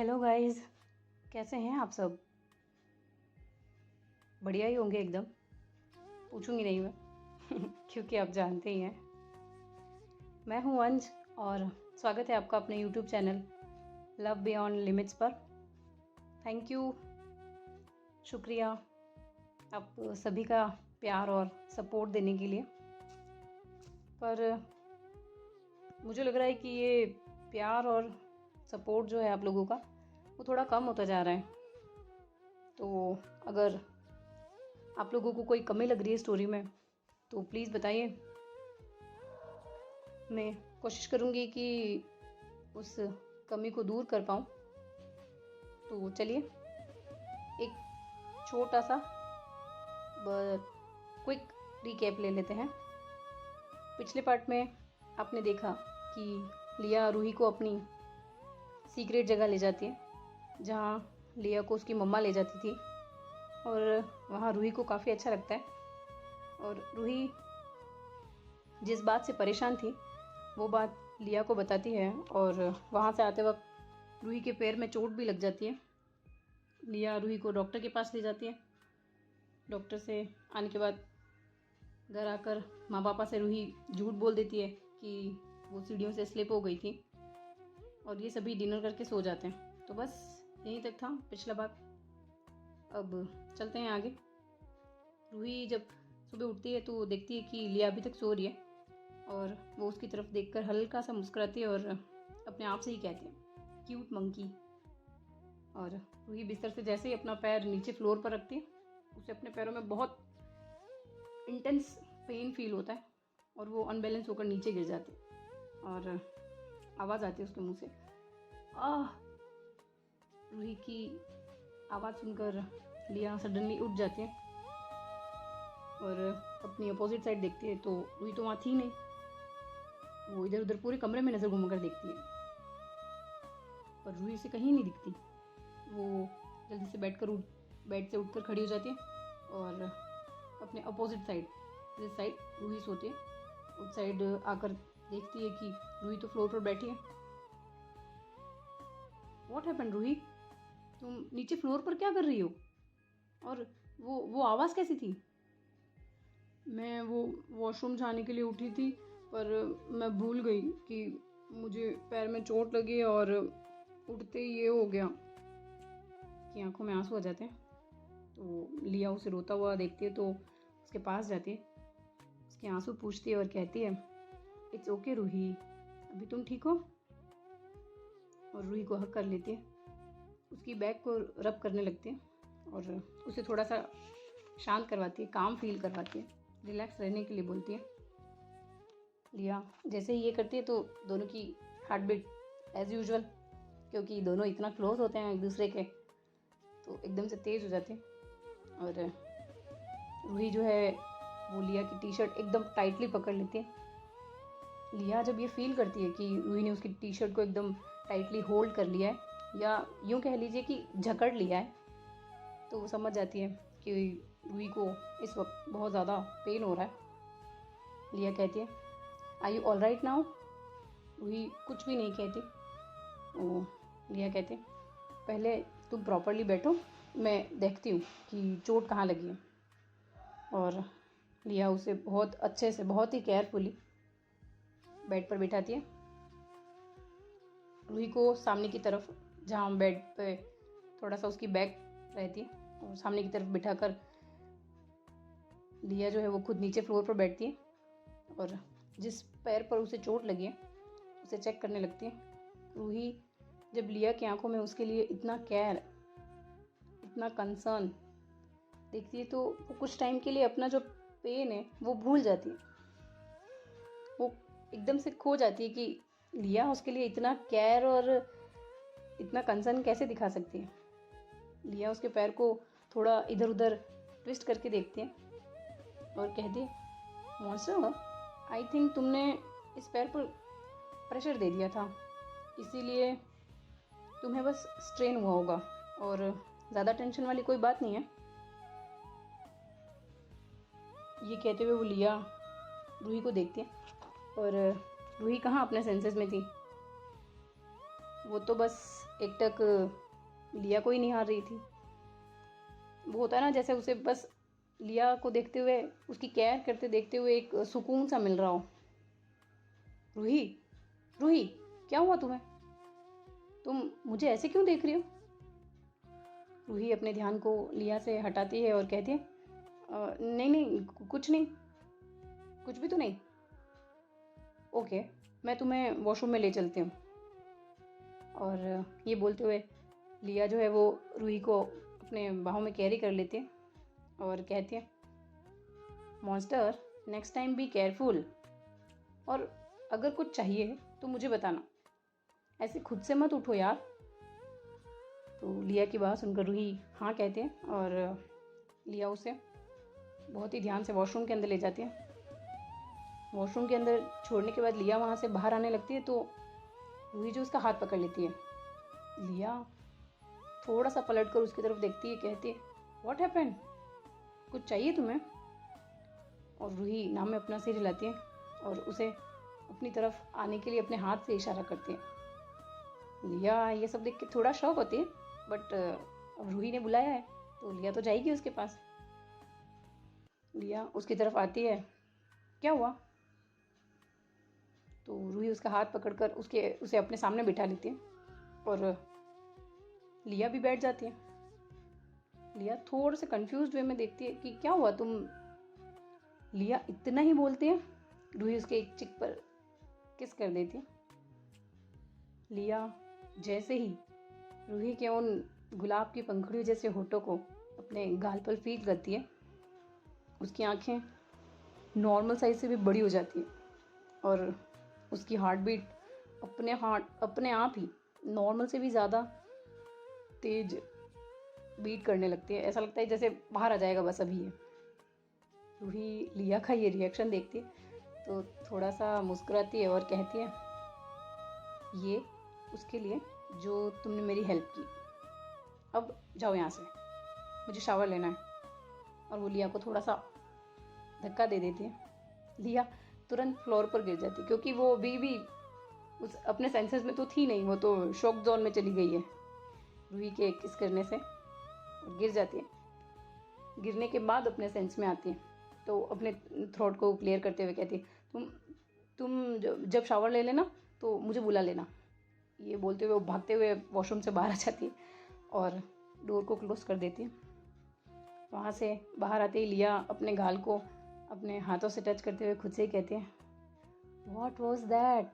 Hello guys, कैसे हैं आप सब? बढ़िया ही होंगे एकदम। पूछूंगी नहीं मैं क्योंकि आप जानते ही हैं। मैं हूं अंज और स्वागत है आपका अपने YouTube channel love beyond limits पर। थैंक यू, शुक्रिया आप सभी का प्यार और सपोर्ट देने के लिए। पर मुझे लग रहा है कि ये प्यार और सपोर्ट जो है आप लोगों का वो थोड़ा कम होता जा रहा है। तो अगर आप लोगों को कोई कमी लग रही है स्टोरी में तो प्लीज़ बताइए। मैं कोशिश करूँगी कि उस कमी को दूर कर पाऊँ। तो चलिए एक छोटा सा क्विक रिकैप ले लेते हैं। पिछले पार्ट में आपने देखा कि लिया रूही को अपनी सीक्रेट जगह ले जाती है जहाँ लिया को उसकी मम्मा ले जाती थी और वहाँ रूही को काफ़ी अच्छा लगता है। और रूही जिस बात से परेशान थी वो बात लिया को बताती है और वहाँ से आते वक्त रूही के पैर में चोट भी लग जाती है। लिया रूही को डॉक्टर के पास ले जाती है। डॉक्टर से आने के बाद घर आकर माँ पापा से रूही झूठ बोल देती है कि वो सीढ़ियों से स्लिप हो गई थी और ये सभी डिनर करके सो जाते हैं। तो बस यहीं तक था पिछला भाग। अब चलते हैं आगे। रूही जब सुबह उठती है तो देखती है कि लिया अभी तक सो रही है और वो उसकी तरफ देखकर हल्का सा मुस्कुराती है और अपने आप से ही कहती है क्यूट मंकी। और रूही बिस्तर से जैसे ही अपना पैर नीचे फ्लोर पर रखती है उसे अपने पैरों में बहुत इंटेंस पेन फील होता है और वो अनबैलेंस होकर नीचे गिर जाती है और आवाज़ आती है उसके मुंह से आह। रूही की आवाज़ सुनकर लिया सडनली उठ जाती है और अपनी अपोजिट साइड देखती है तो रूही तो वहाँ थी नहीं। वो इधर उधर पूरे कमरे में नज़र घूमकर देखती है पर रूही से कहीं नहीं दिखती। वो जल्दी से बेड से उठकर खड़ी हो जाती है और अपने अपोजिट साइड जिस साइड रूही सोती है उस साइड आकर देखती है कि रूही तो फ्लोर पर बैठी है। व्हाट हैपेंड रूही, तुम नीचे फ्लोर पर क्या कर रही हो? और वो आवाज़ कैसी थी? मैं वो वॉशरूम जाने के लिए उठी थी पर मैं भूल गई कि मुझे पैर में चोट लगी और उठते ही ये हो गया कि आंखों में आंसू आ जाते हैं। तो लिया उसे रोता हुआ देखती है तो उसके पास जाती है, उसके आंसू पूछती है और कहती है इट्स ओके रूही, अभी तुम ठीक हो? और रूही को हक कर लेती है, उसकी बैक को रब करने लगती है और उसे थोड़ा सा शांत करवाती है, काम फील करवाती है, रिलैक्स रहने के लिए बोलती है। लिया जैसे ही ये करती है तो दोनों की हार्ट बीट एज यूजुअल, क्योंकि दोनों इतना क्लोज होते हैं एक दूसरे के, तो एकदम से तेज़ हो जाते हैं। और रूही जो है वो लिया की टी शर्ट एकदम टाइटली पकड़ लेती है। लिया जब ये फील करती है कि रूही ने उसकी टी शर्ट को एकदम टाइटली होल्ड कर लिया है या यूँ कह लीजिए कि जकड़ लिया है, तो वो समझ जाती है कि रूही को इस वक्त बहुत ज़्यादा पेन हो रहा है। लिया कहती है are you all right now? Ruhi कुछ भी नहीं कहती। वो लिया कहती है पहले तुम प्रॉपरली बैठो, मैं देखती हूँ कि चोट कहाँ लगी है। और लिया उसे बहुत अच्छे से बहुत ही केयरफुली बेड पर बिठाती है। रूही को सामने की तरफ जहाँ बेड पे थोड़ा सा उसकी बैक रहती है और सामने की तरफ बिठाकर लिया जो है वो खुद नीचे फ्लोर पर बैठती है और जिस पैर पर उसे चोट लगी है उसे चेक करने लगती है। रूही जब लिया की आंखों में उसके लिए इतना केयर, इतना कंसर्न देखती है तो वो कुछ टाइम के लिए अपना जो पेन है वो भूल जाती है। वो एकदम से खो जाती है कि लिया उसके लिए इतना केयर और इतना कंसर्न कैसे दिखा सकती है। लिया उसके पैर को थोड़ा इधर उधर ट्विस्ट करके देखती है और कहती है मॉन्स्टर, आई थिंक तुमने इस पैर पर प्रेशर दे दिया था, इसीलिए तुम्हें बस स्ट्रेन हुआ होगा और ज़्यादा टेंशन वाली कोई बात नहीं है। ये कहते हुए वो लिया रूही को देखती है और रूही कहाँ अपने सेंसेस में थी। वो तो बस एकटक लिया को ही निहार रही थी। वो होता है ना, जैसे उसे बस लिया को देखते हुए, उसकी केयर करते देखते हुए एक सुकून सा मिल रहा हो। रूही, रूही, क्या हुआ तुम्हें? तुम मुझे ऐसे क्यों देख रही हो? रूही अपने ध्यान को लिया से हटाती है और कहती है, नहीं नहीं, कुछ नहीं, कुछ भी तो नहीं। ओके, मैं तुम्हें वॉशरूम में ले चलती हूँ। और ये बोलते हुए लिया जो है वो रूही को अपने बाहों में कैरी कर लेती है और कहती है, monster, next time be careful, और अगर कुछ चाहिए तो मुझे बताना, ऐसे खुद से मत उठो यार। तो लिया की बात सुनकर रूही हाँ कहते हैं और लिया उसे बहुत ही ध्यान से वॉशरूम के अंदर ले जाती है। वॉशरूम के अंदर छोड़ने के बाद लिया वहाँ से बाहर आने लगती है तो रूही जो उसका हाथ पकड़ लेती है। लिया थोड़ा सा पलट कर उसकी तरफ देखती है, कहती है, व्हाट हैपेंड, कुछ चाहिए तुम्हें? और रूही नाम में अपना सिर हिलाती है और उसे अपनी तरफ आने के लिए अपने हाथ से इशारा करती है। लिया ये सब देख के थोड़ा शॉक होती है, बट अब रूही ने बुलाया है तो लिया तो जाएगी उसके पास। लिया उसकी तरफ आती है, क्या हुआ? तो रूही उसका हाथ पकड़कर उसे अपने सामने बिठा लेती है और लिया भी बैठ जाती है। लिया थोड़ा सा कंफ्यूज्ड वे में देखती है कि क्या हुआ तुम? लिया इतना ही बोलती है, रूही उसके एक चिक पर किस कर देती है। लिया जैसे ही रूही के उन गुलाब की पंखुड़ियों जैसे होठों को अपने गाल पर फील करती है, उसकी आंखें नॉर्मल साइज से भी बड़ी हो जाती है और उसकी हार्ट बीट अपने आप ही नॉर्मल से भी ज़्यादा तेज बीट करने लगती है। ऐसा लगता है जैसे बाहर आ जाएगा बस अभी ये। रूही लिया का ये रिएक्शन देखती है तो थोड़ा सा मुस्कुराती है और कहती है, ये उसके लिए जो तुमने मेरी हेल्प की। अब जाओ यहाँ से, मुझे शावर लेना है। और वो लिया को थोड़ा सा धक्का दे देती है। लिया तुरंत फ्लोर पर गिर जाती है क्योंकि वो अभी भी उस अपने सेंसेस में तो थी नहीं, वो तो शॉक जोन में चली गई है रूही के किस करने से, और गिर जाती है। गिरने के बाद अपने सेंस में आती है तो अपने थ्रोट को क्लियर करते हुए कहती है, तुम जब शावर ले लेना तो मुझे बुला लेना। ये बोलते हुए वो भागते हुए वॉशरूम से बाहर आ जाती है और डोर को क्लोज कर देती है। वहाँ से बाहर आते ही लिया अपने गाल को अपने हाथों से टच करते हुए खुद से ही कहती है, व्हाट वॉज दैट,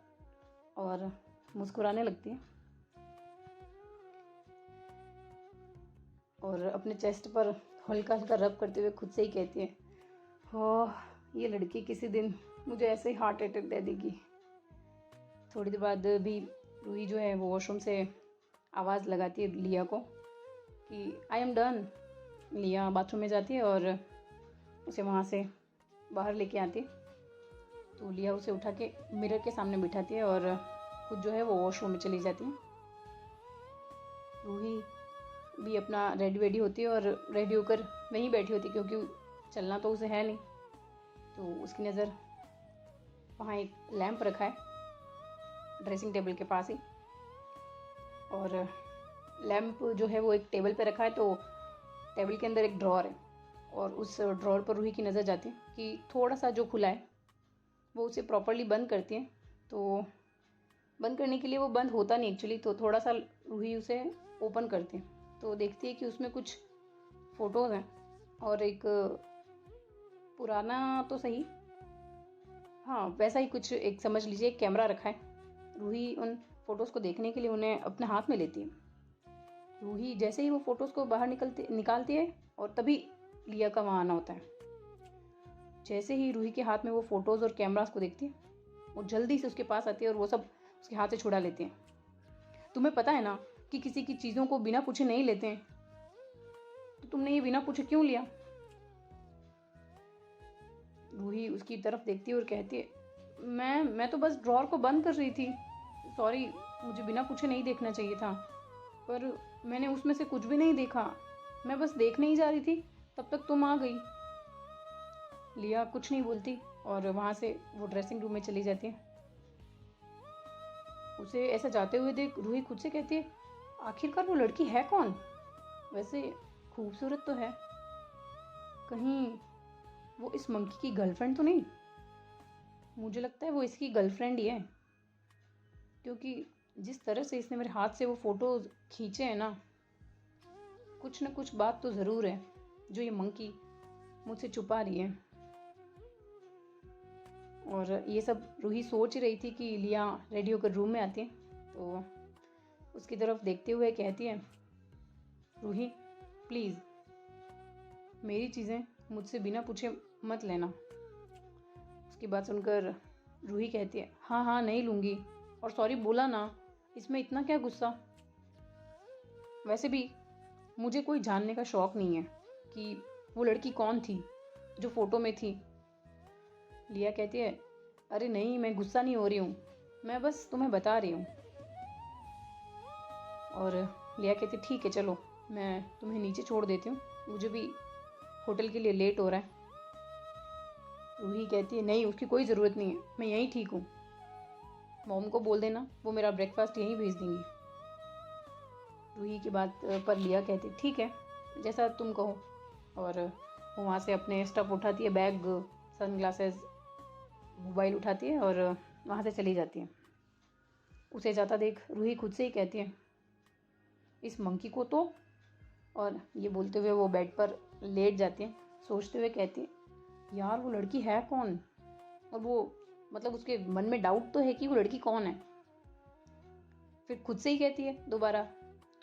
और मुस्कुराने लगती है और अपने चेस्ट पर हल्का हल्का रब करते हुए खुद से ही कहती है, ओह, ये लड़की किसी दिन मुझे ऐसे ही हार्ट अटैक दे देगी। थोड़ी देर बाद भी रूही जो है वो वॉशरूम से आवाज़ लगाती है लिया को कि आई एम डन। लिया बाथरूम में जाती है और उसे वहाँ से बाहर लेके आती है तो लिया उसे उठा के मिरर के सामने बिठाती है और खुद जो है वो वॉशरूम में चली जाती है। रूही भी अपना रेडी वेडी होती है और रेडी होकर वहीं बैठी होती है क्योंकि चलना तो उसे है नहीं। तो उसकी नज़र वहाँ एक लैंप रखा है ड्रेसिंग टेबल के पास ही, और लैंप जो है वो एक टेबल पे रखा है तो टेबल के अंदर एक ड्रॉअर है और उस ड्रॉअर पर रूही की नज़र जाती है कि थोड़ा सा जो खुला है वो उसे प्रॉपरली बंद करती है। तो बंद करने के लिए वो बंद होता नहीं एक्चुअली, तो थोड़ा सा रूही उसे ओपन करती है तो देखती है कि उसमें कुछ फ़ोटोज़ हैं और एक पुराना तो सही, हाँ वैसा ही कुछ, एक समझ लीजिए एक कैमरा रखा है। रूही उन फ़ोटोज़ को देखने के लिए उन्हें अपने हाथ में लेती है। रूही जैसे ही वो फ़ोटोज़ को बाहर निकालती है और तभी लिया का वहाँ आना होता है। जैसे ही रूही के हाथ में वो फ़ोटोज़ और कैमरास को देखती है वो जल्दी से उसके पास आती है और वो सब उसके हाथ से छुड़ा लेती है। तुम्हें पता है ना कि किसी की चीज़ों को बिना पूछे नहीं लेते हैं, तो तुमने ये बिना पूछे क्यों लिया? रूही उसकी तरफ देखती है और कहती है, मैं तो बस ड्रॉअर को बंद कर रही थी, सॉरी, मुझे बिना पूछे नहीं देखना चाहिए था, पर मैंने उसमें से कुछ भी नहीं देखा, मैं बस देखने ही जा रही थी तब तक तुम आ गई। लिया कुछ नहीं बोलती और वहाँ से वो ड्रेसिंग रूम में चली जाती है। उसे ऐसा जाते हुए देख रूही खुद से कहती है, आखिरकार वो लड़की है कौन? वैसे खूबसूरत तो है, कहीं वो इस मंकी की गर्लफ्रेंड तो नहीं? मुझे लगता है वो इसकी गर्लफ्रेंड ही है, क्योंकि जिस तरह से इसने मेरे हाथ से वो फ़ोटोज़ खींचे हैं ना, कुछ न कुछ बात तो ज़रूर है जो ये मंकी मुझसे छुपा रही है। और ये सब रूही सोच ही रही थी कि लिया रेडी होकर रूम में आती है, तो उसकी तरफ देखते हुए कहती है, रूही प्लीज़ मेरी चीज़ें मुझसे बिना पूछे मत लेना। उसकी बात सुनकर रूही कहती है, हाँ हाँ नहीं लूँगी, और सॉरी बोला ना, इसमें इतना क्या गुस्सा? वैसे भी मुझे कोई जानने का शौक़ नहीं है कि वो लड़की कौन थी जो फ़ोटो में थी। लिया कहती है, अरे नहीं मैं गुस्सा नहीं हो रही हूँ, मैं बस तुम्हें बता रही हूँ। और लिया कहती है, ठीक है चलो मैं तुम्हें नीचे छोड़ देती हूँ, मुझे भी होटल के लिए लेट हो रहा है। रूही कहती है, नहीं उसकी कोई ज़रूरत नहीं है, मैं यहीं ठीक हूँ, मॉम को बोल देना वो मेरा ब्रेकफास्ट यहीं भेज देंगी। रूही की बात पर लिया कहती है, ठीक है जैसा तुम कहो। और वो वहाँ से अपने स्टफ़ उठाती है, बैग, सनग्लासेस, मोबाइल उठाती है और वहाँ से चली जाती है। उसे जाता देख रूही खुद से ही कहती है, इस मंकी को तो, और ये बोलते हुए वो बेड पर लेट जाती है, सोचते हुए कहती है, यार वो लड़की है कौन? और वो मतलब उसके मन में डाउट तो है कि वो लड़की कौन है। फिर खुद से ही कहती है दोबारा,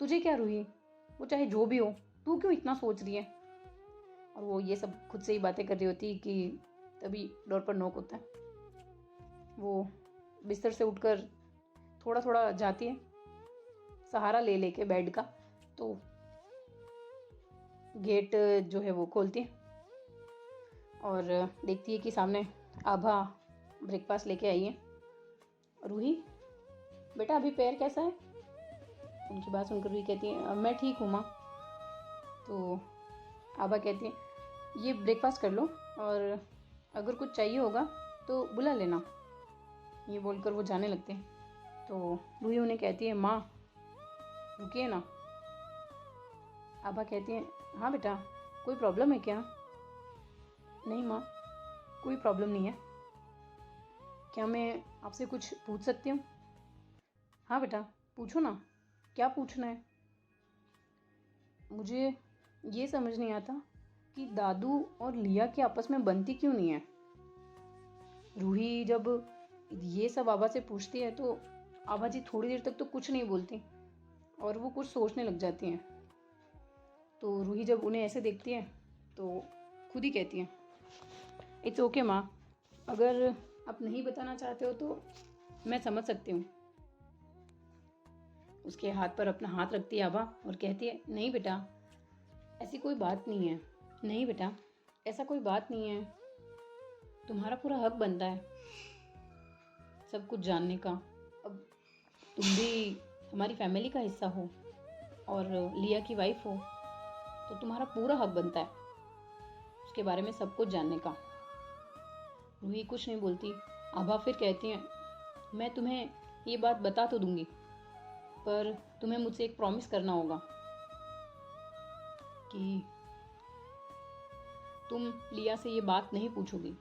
तुझे क्या रूही, वो चाहे जो भी हो, तू क्यों इतना सोच रही है? और वो ये सब खुद से ही बातें कर रही होती कि तभी डोर पर नॉक होता है। वो बिस्तर से उठकर थोड़ा थोड़ा जाती है, सहारा ले लेके बेड का, तो गेट जो है वो खोलती है और देखती है कि सामने आभा ब्रेकफास्ट लेके आई है। रूही बेटा अभी पैर कैसा है? उनकी बात सुनकर रूही कहती है, मैं ठीक हूँ माँ। तो आभा कहती है, ये ब्रेकफास्ट कर लो और अगर कुछ चाहिए होगा तो बुला लेना। ये बोलकर वो जाने लगते हैं। तो रूही उन्हें कहती है, माँ रुकिए ना। आभा कहती है, हाँ बेटा कोई प्रॉब्लम है क्या? नहीं माँ कोई प्रॉब्लम नहीं है, क्या मैं आपसे कुछ पूछ सकती हूँ? हाँ बेटा पूछो ना, क्या पूछना है? मुझे ये समझ नहीं आता कि दादू और लिया की आपस में बनती क्यों नहीं है। रूही जब ये सब आभा से पूछती है तो आभा जी थोड़ी देर तक तो कुछ नहीं बोलती और वो कुछ सोचने लग जाती हैं। तो रूही जब उन्हें ऐसे देखती है तो खुद ही कहती है, इट्स ओके माँ, अगर आप नहीं बताना चाहते हो तो मैं समझ सकती हूँ। उसके हाथ पर अपना हाथ रखती है आभा और कहती है, नहीं बेटा ऐसी कोई बात नहीं है, नहीं बेटा ऐसा कोई बात नहीं है, तुम्हारा पूरा हक बनता है सब कुछ जानने का। अब तुम भी हमारी फैमिली का हिस्सा हो और लिया की वाइफ हो, तो तुम्हारा पूरा हक बनता है उसके बारे में सब कुछ जानने का। रूही कुछ नहीं बोलती। आभा फिर कहती हैं, मैं तुम्हें ये बात बता तो दूंगी, पर तुम्हें मुझसे एक प्रॉमिस करना होगा कि तुम लिया से ये बात नहीं पूछोगी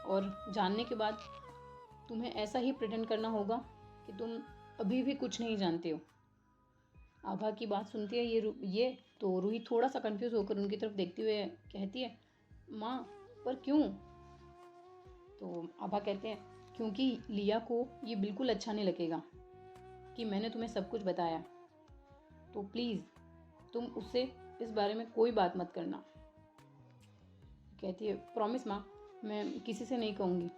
और जानने के बाद तुम्हें ऐसा ही प्रिटेंड करना होगा कि तुम अभी भी कुछ नहीं जानते हो। आभा की बात सुनती है ये तो रूही थोड़ा सा कंफ्यूज होकर उनकी तरफ देखते हुए कहती है, माँ पर क्यों? तो आभा कहते हैं, क्योंकि लिया को ये बिल्कुल अच्छा नहीं लगेगा कि मैंने तुम्हें सब कुछ बताया, तो प्लीज़ तुम उससे इस बारे में कोई बात मत करना। कहती है, प्रॉमिस माँ मैं किसी से नहीं कहूँगी।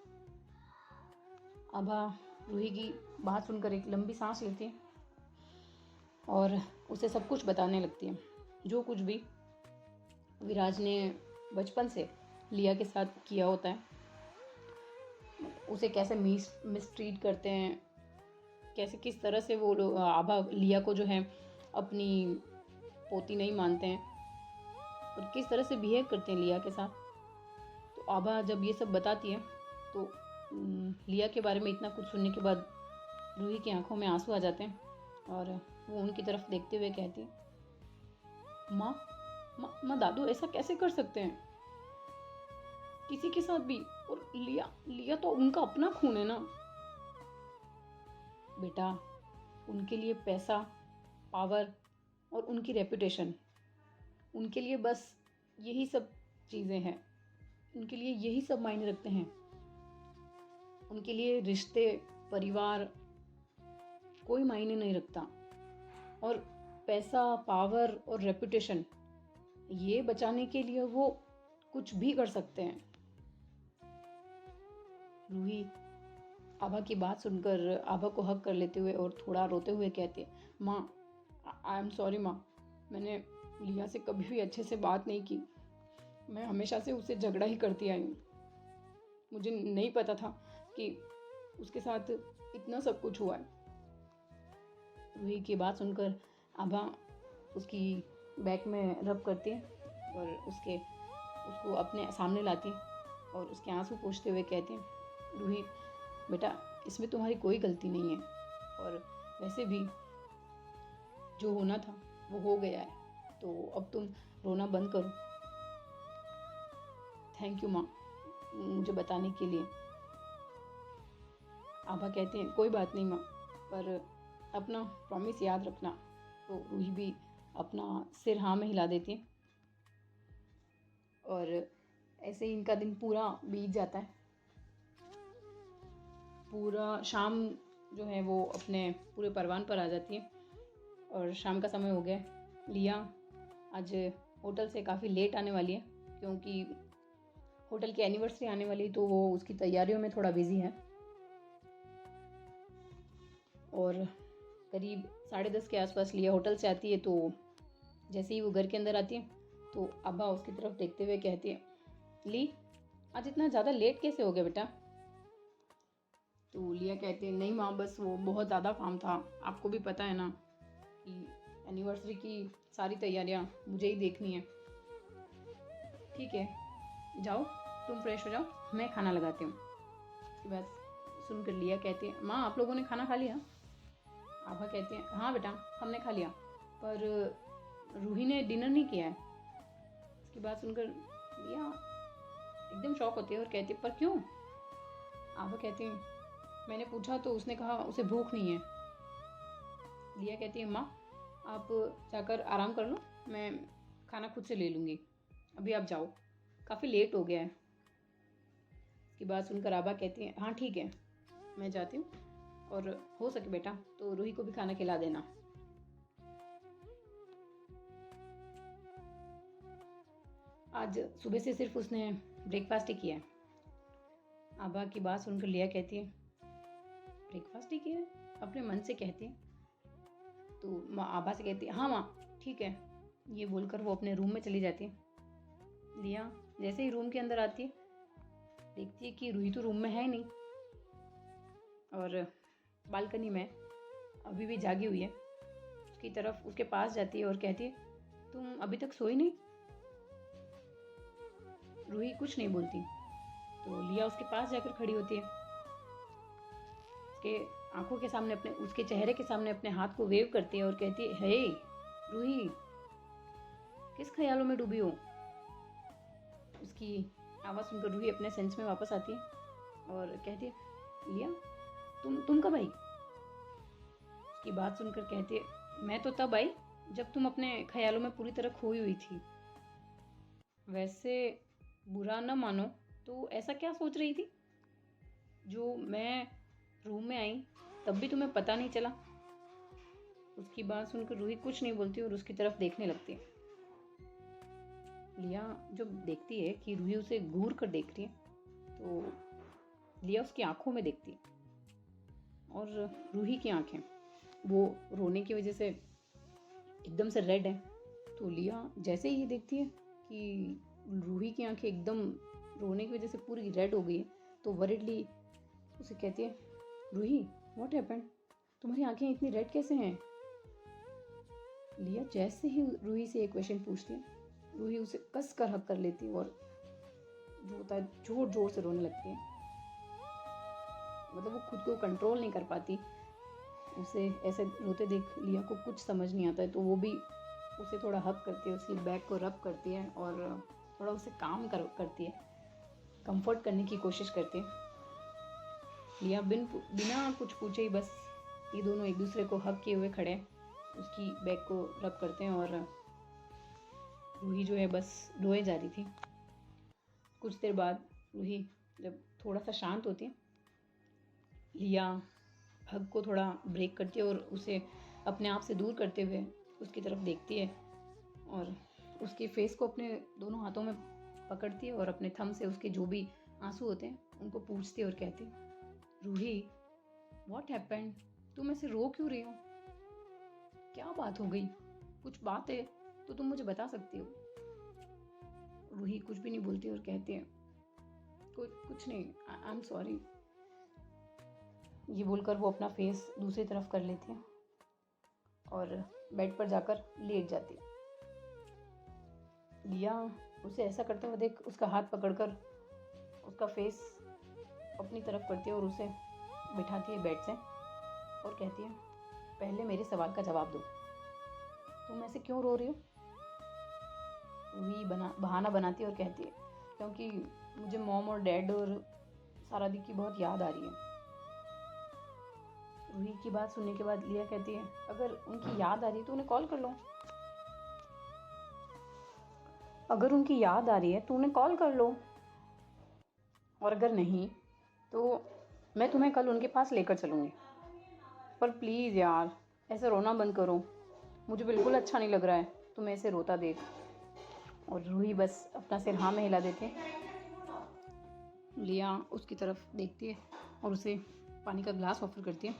आभा रूही की बात सुनकर एक लंबी सांस लेती है और उसे सब कुछ बताने लगती है, जो कुछ भी विराज ने बचपन से लिया के साथ किया होता है, उसे कैसे मिसट्रीट करते हैं, कैसे किस तरह से वो लोग आभा लिया को जो है अपनी पोती नहीं मानते हैं और किस तरह से बिहेव करते हैं लिया के साथ। तो आभा जब ये सब बताती है तो लिया के बारे में इतना कुछ सुनने के बाद रूही की आंखों में आंसू आ जाते हैं और वो उनकी तरफ देखते हुए कहती है, माँ माँ माँ दादू ऐसा कैसे कर सकते हैं किसी के साथ भी। और लिया लिया तो उनका अपना खून है ना। बेटा, उनके लिए पैसा, पावर और उनकी रेपुटेशन, उनके लिए बस यही सब चीज़ें हैं। उनके लिए यही सब मायने रखते हैं। उनके लिए रिश्ते, परिवार कोई मायने नहीं रखता। और पैसा, पावर और रेपुटेशन ये बचाने के लिए वो कुछ भी कर सकते हैं। रूही आभा की बात सुनकर आभा को हक कर लेते हुए और थोड़ा रोते हुए कहती है, माँ आई एम सॉरी माँ, मैंने लिया से कभी भी अच्छे से बात नहीं की। मैं हमेशा से उससे झगड़ा ही करती आई हूँ। मुझे नहीं पता था कि उसके साथ इतना सब कुछ हुआ है। रूही की बात सुनकर आभा उसकी बैक में रब करती है और उसको अपने सामने लाती है और उसके आंसू पोंछते हुए कहती है, रूही बेटा, इसमें तुम्हारी कोई गलती नहीं है और वैसे भी जो होना था वो हो गया है, तो अब तुम रोना बंद करो। थैंक यू माँ मुझे बताने के लिए। आभा कहते हैं, कोई बात नहीं माँ, पर अपना प्रॉमिस याद रखना। तो रूही भी अपना सिर हाँ में हिला देती है और ऐसे ही इनका दिन पूरा बीत जाता है। पूरा शाम जो है वो अपने पूरे परवान पर आ जाती है और शाम का समय हो गया है। लिया आज होटल से काफ़ी लेट आने वाली है क्योंकि होटल की एनिवर्सरी आने वाली है, तो वो उसकी तैयारियों में थोड़ा बिजी है। और करीब 10:30 के आसपास लिया होटल से आती है, तो जैसे ही वो घर के अंदर आती है तो अब्बा उसकी तरफ देखते हुए कहती है, ली आज इतना ज़्यादा लेट कैसे हो गया बेटा। तो लिया कहते हैं, नहीं माँ, बस वो बहुत ज़्यादा काम था, आपको भी पता है ना कि एनिवर्सरी की सारी तैयारियाँ मुझे ही देखनी है। ठीक है, जाओ तुम फ्रेश हो जाओ, मैं खाना लगाती हूँ। इसके बाद सुनकर लिया कहती है, माँ आप लोगों ने खाना खा लिया। आभा कहते हैं, हाँ बेटा हमने खा लिया, पर रूही ने डिनर नहीं किया है। इसकी बात सुनकर लिया एकदम शॉक होती है और कहती है, पर क्यों। आभा कहती है, मैंने पूछा तो उसने कहा उसे भूख नहीं है। लिया कहती है, माँ आप जाकर आराम कर लो, मैं खाना खुद से ले लूँगी, अभी आप जाओ, काफ़ी लेट हो गया है। इसकी बात सुनकर आभा कहती है, हाँ ठीक है मैं जाती हूँ, और हो सके बेटा तो रूही को भी खाना खिला देना। आज सुबह से सिर्फ उसने ब्रेकफास्ट ही किया है। आभा की बात सुनकर लिया कहती है, ब्रेकफास्ट ही किया है, अपने मन से कहती है। तो माँ आभा से कहती है, हाँ माँ ठीक है। ये बोलकर वो अपने रूम में चली जाती है। लिया जैसे ही रूम के अंदर आती है देखती है कि रूही तो रूम में है ही नहीं और बालकनी में अभी भी जागी हुई है। उसकी तरफ उसके पास जाती है और कहती है, तुम अभी तक सोई नहीं। रूही कुछ नहीं बोलती। तो लिया उसके पास जाकर खड़ी होती है, उसके आंखों के सामने उसके चेहरे के सामने अपने हाथ को वेव करती है और कहती है, हे रूही किस ख्यालों में डूबी हो। उसकी आवाज़ सुनकर रूही अपने सेंस में वापस आती है और कहती है, लिया तुम कब आई। उसकी बात सुनकर कहती है, मैं तो तब आई जब तुम अपने ख्यालों में पूरी तरह खोई हुई थी। वैसे बुरा न मानो तो ऐसा क्या सोच रही थी जो मैं रूम में आई तब भी तुम्हें पता नहीं चला। उसकी बात सुनकर रूही कुछ नहीं बोलती और उसकी तरफ देखने लगती है। लिया जब देखती है कि रूही उसे घूर कर देख रही है तो लिया उसकी आंखों में देखती है और रूही की आंखें वो रोने की वजह से एकदम से रेड है। तो लिया जैसे ही ये देखती है कि रूही की आंखें एकदम रोने की वजह से पूरी रेड हो गई है तो वरीडली उसे कहती है, रूही व्हाट हैपेंड, तुम्हारी आंखें इतनी रेड कैसे हैं। लिया जैसे ही रूही से एक क्वेश्चन पूछती है रूही उसे कस कर हक कर लेती है और जो होता है जोर जोर से रोने लगती है। मतलब वो खुद को कंट्रोल नहीं कर पाती उसे ऐसे रोते देख लिया को कुछ समझ नहीं आता है, तो वो भी उसे थोड़ा हग करती है, उसकी बैक को रब करती है और थोड़ा उसे करती है, कंफर्ट करने की कोशिश करती है। लिया बिना कुछ पूछे ही बस ये दोनों एक दूसरे को हग किए हुए खड़े हैं, उसकी बैक को रब करते हैं और रूही जो है बस रोए जा रही थी। कुछ देर बाद रूही जब थोड़ा सा शांत होती है, लिया हग को थोड़ा ब्रेक करती है और उसे अपने आप से दूर करते हुए उसकी तरफ देखती है और उसके फेस को अपने दोनों हाथों में पकड़ती है और अपने थंब से उसके जो भी आंसू होते हैं उनको पूछती है और कहती है, रूही व्हाट हैपेंड, तुम ऐसे रो क्यों रही हो, क्या बात हो गई, कुछ बात है तो तुम मुझे बता सकती हो। रूही कुछ भी नहीं बोलती और कहती है, कुछ नहीं, आई एम सॉरी। ये बोलकर वो अपना फेस दूसरी तरफ कर लेती है और बेड पर जाकर लेट जाती है। लिया उसे ऐसा करते हुए देख उसका हाथ पकड़कर उसका फेस अपनी तरफ करती है और उसे बिठाती है बेड से और कहती है, पहले मेरे सवाल का जवाब दो, तुम ऐसे क्यों रो रही हो। रूही बहाना बनाती है और कहती है, क्योंकि मुझे मॉम और डैड और सारा दी की बहुत याद आ रही है। रूही की बात सुनने के बाद लिया कहती है, अगर उनकी याद आ रही है तो उन्हें कॉल कर लो, अगर उनकी याद आ रही है तो उन्हें कॉल कर लो, और अगर नहीं तो मैं तुम्हें कल उनके पास लेकर चलूँगी, पर प्लीज़ यार ऐसे रोना बंद करो, मुझे बिल्कुल अच्छा नहीं लग रहा है तुम्हें ऐसे रोता देख। और रूही बस अपना सिर हाँ में हिला देती है। लिया उसकी तरफ देखती है और उसे पानी का ग्लास ऑफर करती है।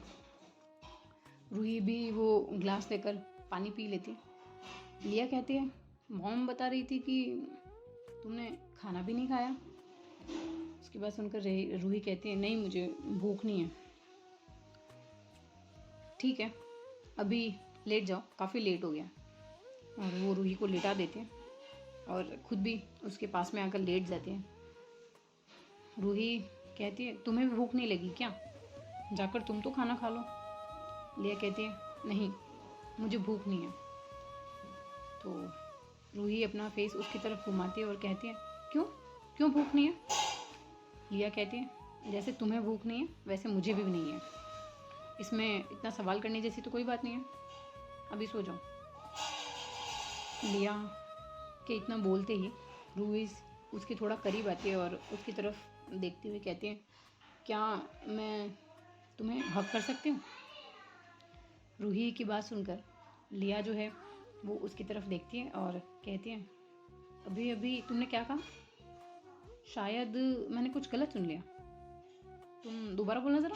रूही भी वो ग्लास लेकर पानी पी लेती है। लिया कहती है, मॉम बता रही थी कि तुमने खाना भी नहीं खाया। उसकी बात सुनकर रूही कहती है, नहीं मुझे भूख नहीं है। ठीक है अभी लेट जाओ, काफ़ी लेट हो गया। और वो रूही को लेटा देते हैं और खुद भी उसके पास में आकर लेट जाते हैं। रूही कहती है, तुम्हें भी भूख नहीं लगी क्या, जाकर तुम तो खाना खा लो। लिया कहती है, नहीं मुझे भूख नहीं है। तो रूही अपना फेस उसकी तरफ घुमाती है और कहती है, क्यों क्यों भूख नहीं है। लिया कहती है, जैसे तुम्हें भूख नहीं है वैसे मुझे भी नहीं है, इसमें इतना सवाल करने जैसी तो कोई बात नहीं है, अभी सो जाओ। लिया के इतना बोलते ही रूही उसके थोड़ा करीब आती है और उसकी तरफ देखते हुए कहती है, क्या मैं तुम्हें हक कर सकती हूँ। रूही की बात सुनकर लिया जो है वो उसकी तरफ देखती है और कहती है, अभी अभी तुमने क्या कहा, शायद मैंने कुछ गलत सुन लिया, तुम दोबारा बोलना ज़रा।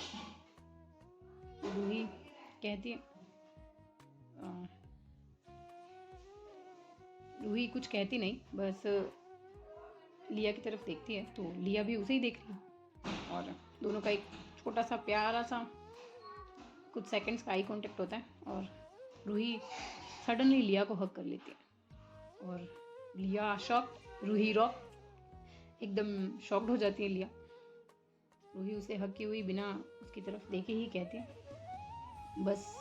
रूही कहती है, रूही कुछ कहती नहीं, बस लिया की तरफ देखती है तो लिया भी उसे ही देख रही है और दोनों का एक छोटा सा प्यारा सा कुछ सेकंड्स का आई कांटेक्ट होता है और रूही सडनली लिया को हक कर लेती है और लिया शॉक्ड, रूही रॉक एकदम शॉक्ड हो जाती है लिया। रूही उसे हक की हुई बिना उसकी तरफ देखे ही कहती है, बस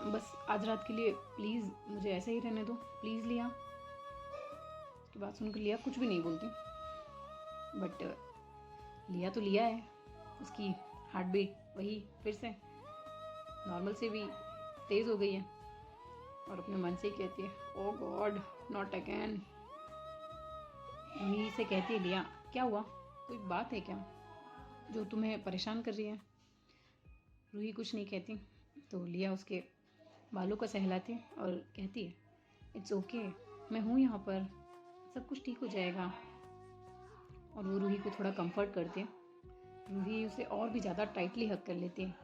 बस आज रात के लिए प्लीज़ मुझे ऐसे ही रहने दो, प्लीज़ लिया। उसकी बात सुनकर लिया कुछ भी नहीं बोलती, बट लिया तो लिया है, उसकी हार्ट बीट वही फिर से नॉर्मल से भी तेज़ हो गई है और अपने मन से ही कहती है, ओ गॉड नॉट अगैन। रूही से कहती है, लिया क्या हुआ, कोई बात है क्या जो तुम्हें परेशान कर रही है। रूही कुछ नहीं कहती तो लिया उसके बालों को सहलाती है और कहती है, इट्स ओके, मैं हूँ यहाँ पर, सब कुछ ठीक हो जाएगा। और वो रूही को थोड़ा कंफर्ट करती है। रूही उसे और भी ज़्यादा टाइटली हग कर लेती है।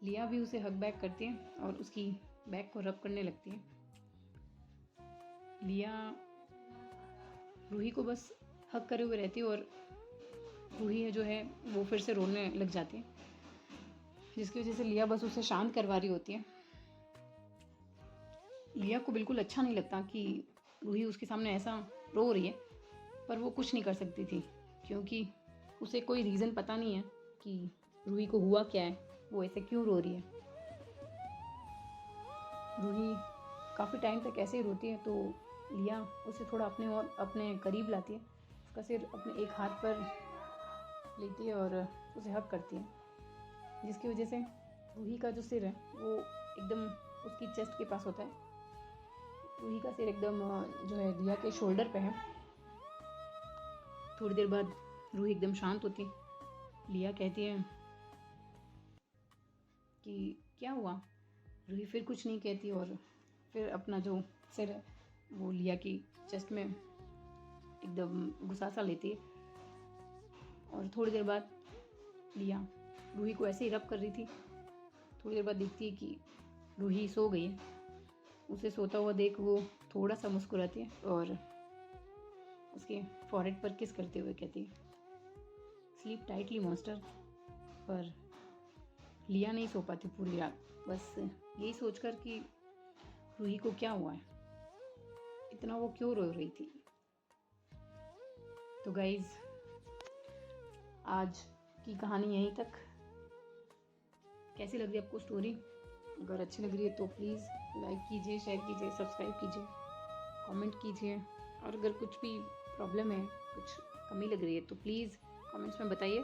लिया भी उसे हग बैक करती है और उसकी बैक को रब करने लगती है। लिया रूही को बस हग करे हुए रहती है और रूही जो है वो फिर से रोने लग जाती है, जिसकी वजह से लिया बस उसे शांत करवा रही होती है। लिया को बिल्कुल अच्छा नहीं लगता कि रूही उसके सामने ऐसा रो रही है, पर वो कुछ नहीं कर सकती थी क्योंकि उसे कोई रीज़न पता नहीं है कि रूही को हुआ क्या है, वो ऐसे क्यों रो रही है। रूही काफ़ी टाइम तक ऐसे ही रोती है, तो लिया उसे थोड़ा अपने करीब लाती है, उसका सिर अपने एक हाथ पर लेती है और उसे हग करती है, जिसकी वजह से रूही का जो सिर है वो एकदम उसकी चेस्ट के पास होता है। रूही का सिर एकदम जो है लिया के शोल्डर पे है। थोड़ी देर बाद रूही एकदम शांत होती है। लिया कहती है कि क्या हुआ। रूही फिर कुछ नहीं कहती और फिर अपना जो सिर है वो लिया की चेस्ट में एकदम गुस्सा लेती है। और थोड़ी देर बाद लिया रूही को ऐसे ही रब कर रही थी। थोड़ी देर बाद देखती है कि रूही सो गई है। उसे सोता हुआ देख वो थोड़ा सा मुस्कुराती है और उसके फॉरहेड पर किस करते हुए कहती है, स्लीप टाइटली मॉन्स्टर। पर लिया नहीं सो पाती पूरी रात, बस यही सोचकर कि रूही को क्या हुआ है, इतना वो क्यों रो रही थी। तो गाइज, आज की कहानी यहीं तक। कैसी लग रही है आपको स्टोरी? अगर अच्छी लग रही है तो प्लीज़ लाइक कीजिए, शेयर कीजिए, सब्सक्राइब कीजिए, कमेंट कीजिए। और अगर कुछ भी प्रॉब्लम है, कुछ कमी लग रही है तो प्लीज़ कमेंट्स में बताइए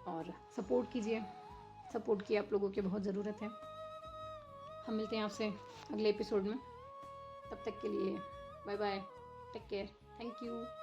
और सपोर्ट कीजिए। सपोर्ट की आप लोगों की बहुत ज़रूरत है। हम मिलते हैं आपसे अगले एपिसोड में। तब तक के लिए bye bye, take care, thank you.